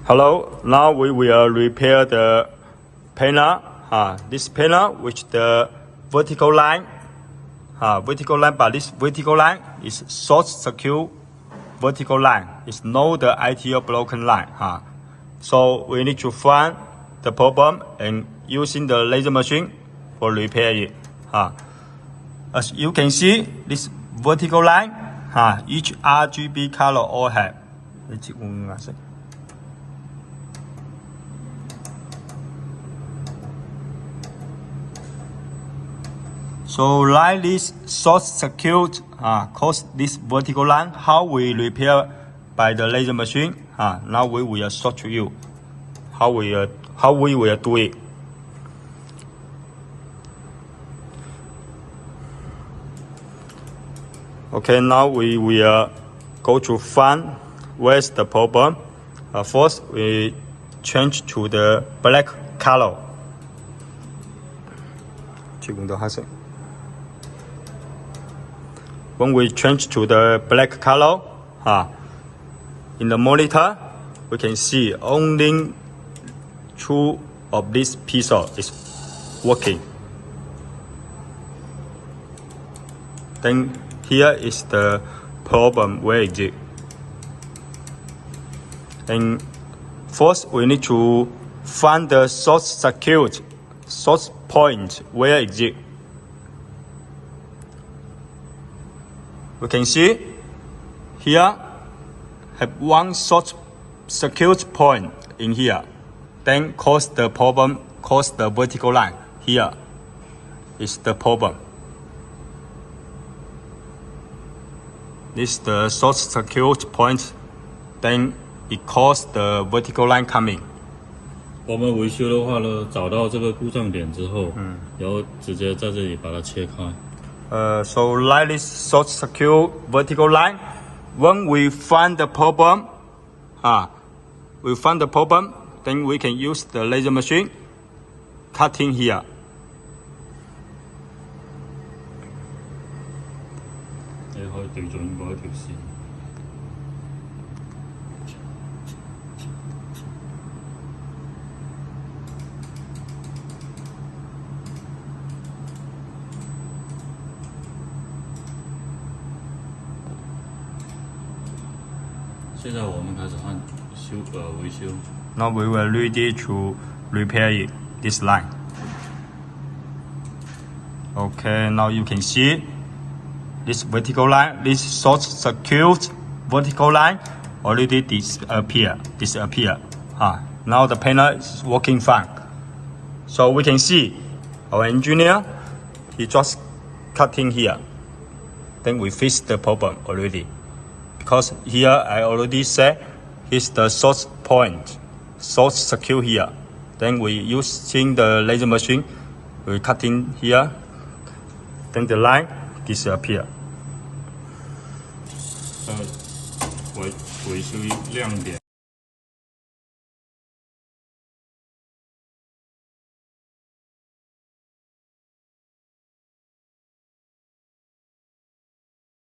Hello, now we will repair the panel. This panel which the vertical line, but this vertical line is short circuit vertical line. It's not the ITO broken line. So we need to find the problem and using the laser machine for repair it. As you can see, this vertical line, each RGB color all have. So like this short circuit cause this vertical line. How we repair by the laser machine? Now we will show to you how we will do it. Okay, now we will go to find where's the problem. First, we change to the black color. When we change to the black color, in the monitor, we can see only two of this pieces is working. Then here is the problem where is it. And first we need to find the short circuit source point. Where is it? We can see here have one short circuit point in here. Then cause the problem, cause the vertical line. Here is the problem. This is the short circuit point. Then it caused the vertical line coming. 我们维修的话呢，找到这个故障点之后，然后直接在这里把它切开。So like this short circuit vertical line, when we find the problem, then we can use the laser machine cutting here. Now we will ready to repair it, this line. Okay, now you can see this vertical line, this short circuit vertical line already disappear. Now the panel is working fine. So we can see our engineer, he just cutting here. Then we fix the problem already. Because here I already said here's the source point, source circuit here. Then we using the laser machine, we cutting here. Then the line disappear. 维修亮点。